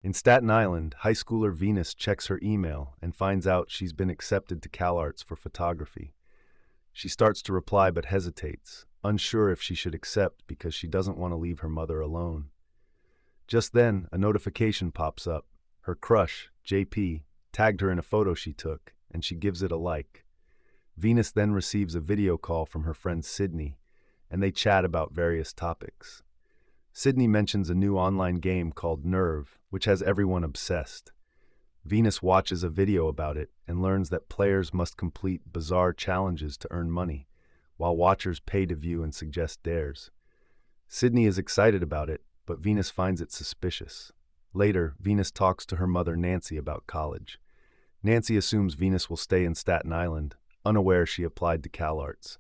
In Staten Island, high schooler Venus checks her email and finds out she's been accepted to CalArts for photography. She starts to reply but hesitates, unsure if she should accept because she doesn't want to leave her mother alone. Just then, a notification pops up. Her crush, JP, tagged her in a photo she took, and she gives it a like. Venus then receives a video call from her friend Sydney, and they chat about various topics. Sydney mentions a new online game called Nerve, which has everyone obsessed. Venus watches a video about it and learns that players must complete bizarre challenges to earn money, while watchers pay to view and suggest dares. Sydney is excited about it, but Venus finds it suspicious. Later, Venus talks to her mother Nancy about college. Nancy assumes Venus will stay in Staten Island, unaware she applied to CalArts.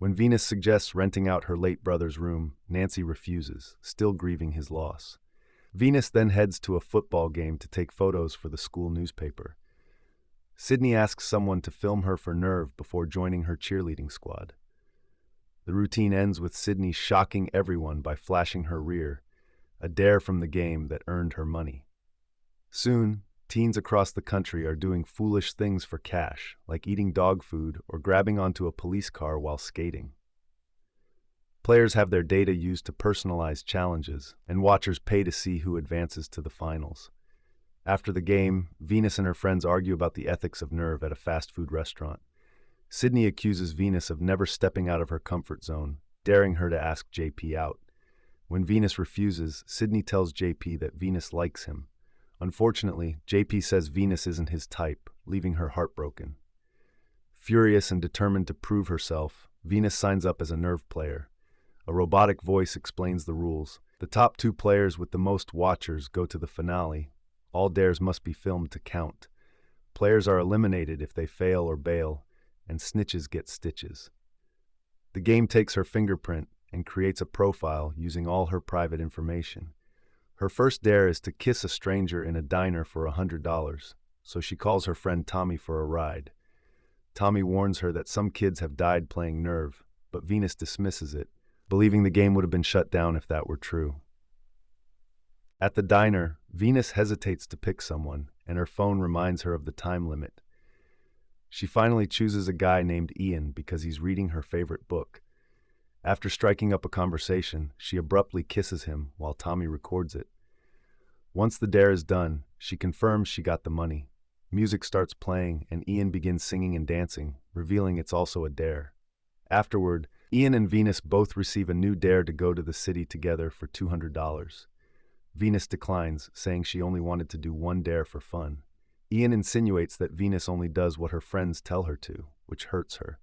When Venus suggests renting out her late brother's room, Nancy refuses, still grieving his loss. Venus then heads to a football game to take photos for the school newspaper. Sydney asks someone to film her for Nerve before joining her cheerleading squad. The routine ends with Sydney shocking everyone by flashing her rear, a dare from the game that earned her money. Soon, teens across the country are doing foolish things for cash, like eating dog food or grabbing onto a police car while skating. Players have their data used to personalize challenges, and watchers pay to see who advances to the finals. After the game, Venus and her friends argue about the ethics of Nerve at a fast food restaurant. Sydney accuses Venus of never stepping out of her comfort zone, daring her to ask JP out. When Venus refuses, Sydney tells JP that Venus likes him. Unfortunately, JP says Venus isn't his type, leaving her heartbroken. Furious and determined to prove herself, Venus signs up as a Nerve player. A robotic voice explains the rules. The top two players with the most watchers go to the finale. All dares must be filmed to count. Players are eliminated if they fail or bail, and snitches get stitches. The game takes her fingerprint and creates a profile using all her private information. Her first dare is to kiss a stranger in a diner for $100, so she calls her friend Tommy for a ride. Tommy warns her that some kids have died playing Nerve, but Venus dismisses it, believing the game would have been shut down if that were true. At the diner, Venus hesitates to pick someone, and her phone reminds her of the time limit. She finally chooses a guy named Ian because he's reading her favorite book. After striking up a conversation, she abruptly kisses him while Tommy records it. Once the dare is done, she confirms she got the money. Music starts playing, and Ian begins singing and dancing, revealing it's also a dare. Afterward, Ian and Venus both receive a new dare to go to the city together for $200. Venus declines, saying she only wanted to do one dare for fun. Ian insinuates that Venus only does what her friends tell her to, which hurts her.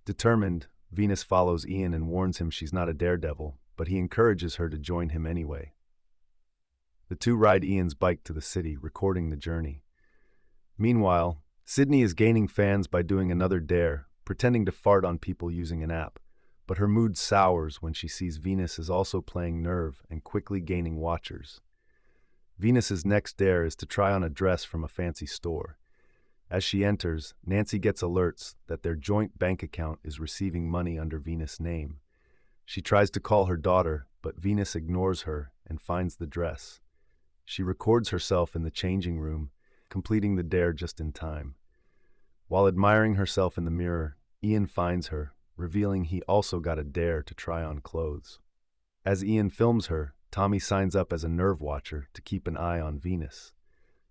Determined, Venus follows Ian and warns him she's not a daredevil, but he encourages her to join him anyway. The two ride Ian's bike to the city, recording the journey. Meanwhile, Sydney is gaining fans by doing another dare, pretending to fart on people using an app, but her mood sours when she sees Venus is also playing Nerve and quickly gaining watchers. Venus's next dare is to try on a dress from a fancy store. As she enters, Nancy gets alerts that their joint bank account is receiving money under Venus' name. She tries to call her daughter, but Venus ignores her and finds the dress. She records herself in the changing room, completing the dare just in time. While admiring herself in the mirror, Ian finds her, revealing he also got a dare to try on clothes. As Ian films her, Tommy signs up as a Nerve watcher to keep an eye on Venus.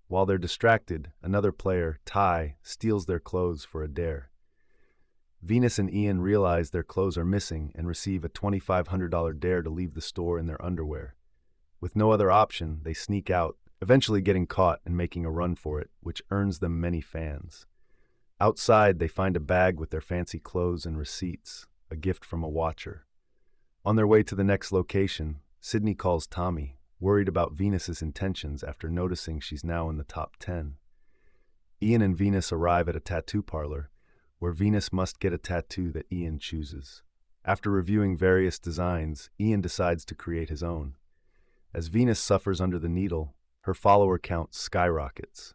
While they're distracted, another player, Ty, steals their clothes for a dare. Venus and Ian realize their clothes are missing and receive a $2,500 dare to leave the store in their underwear. With no other option, they sneak out, eventually getting caught and making a run for it, which earns them many fans. Outside, they find a bag with their fancy clothes and receipts, a gift from a watcher. On their way to the next location, Sydney calls Tommy, worried about Venus's intentions after noticing she's now in the top 10. Ian and Venus arrive at a tattoo parlor, where Venus must get a tattoo that Ian chooses. After reviewing various designs, Ian decides to create his own. As Venus suffers under the needle, her follower count skyrockets.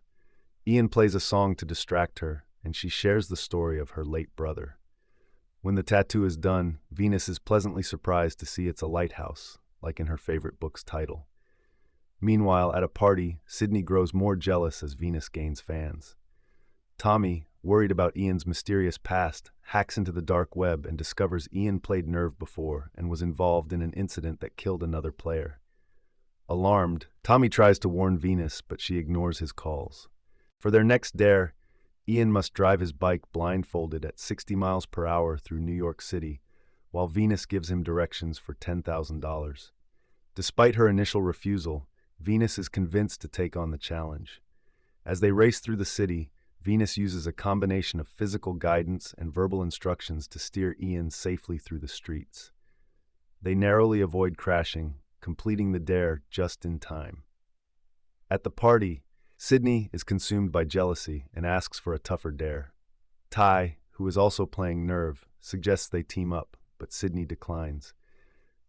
Ian plays a song to distract her, and she shares the story of her late brother. When the tattoo is done, Venus is pleasantly surprised to see it's a lighthouse, like in her favorite book's title. Meanwhile, at a party, Sydney grows more jealous as Venus gains fans. Tommy, worried about Ian's mysterious past, hacks into the dark web and discovers Ian played Nerve before and was involved in an incident that killed another player. Alarmed, Tommy tries to warn Venus, but she ignores his calls. For their next dare, Ian must drive his bike blindfolded at 60 miles per hour through New York City, while Venus gives him directions for $10,000. Despite her initial refusal, Venus is convinced to take on the challenge. As they race through the city, Venus uses a combination of physical guidance and verbal instructions to steer Ian safely through the streets. They narrowly avoid crashing, completing the dare just in time. At the party, Sydney is consumed by jealousy and asks for a tougher dare. Ty, who is also playing Nerve, suggests they team up, but Sydney declines.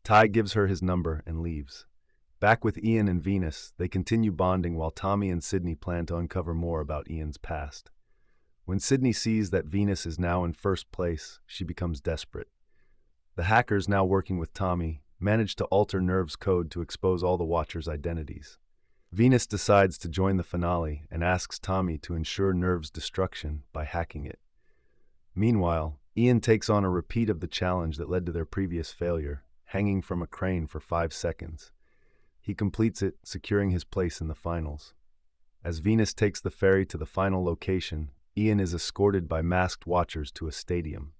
Ty gives her his number and leaves. Back with Ian and Venus, they continue bonding while Tommy and Sydney plan to uncover more about Ian's past. When Sydney sees that Venus is now in first place, she becomes desperate. The hackers, now working with Tommy, manage to alter Nerve's code to expose all the Watchers' identities. Venus decides to join the finale and asks Tommy to ensure Nerve's destruction by hacking it. Meanwhile, Ian takes on a repeat of the challenge that led to their previous failure, hanging from a crane for 5 seconds. He completes it, securing his place in the finals. As Venus takes the ferry to the final location, Ian is escorted by masked watchers to a stadium.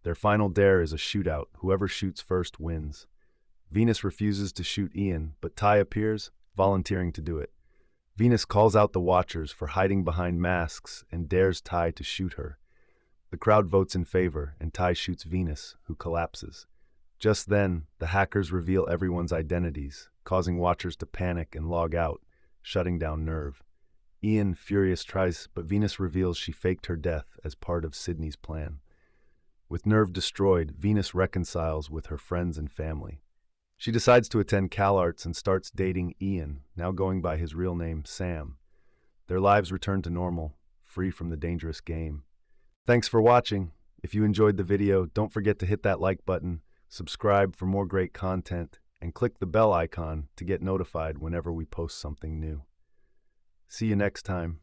Their final dare is a shootout. Whoever shoots first wins. Venus refuses to shoot Ian, but Ty appears, volunteering to do it. Venus calls out the watchers for hiding behind masks and dares Ty to shoot her. The crowd votes in favor, and Ty shoots Venus, who collapses. Just then, the hackers reveal everyone's identities, causing watchers to panic and log out, shutting down Nerve. Ian, furious, tries, but Venus reveals she faked her death as part of Sydney's plan. With Nerve destroyed, Venus reconciles with her friends and family. She decides to attend CalArts and starts dating Ian, now going by his real name, Sam. Their lives return to normal, free from the dangerous game. Thanks for watching. If you enjoyed the video, don't forget to hit that like button, subscribe for more great content, and click the bell icon to get notified whenever we post something new. See you next time.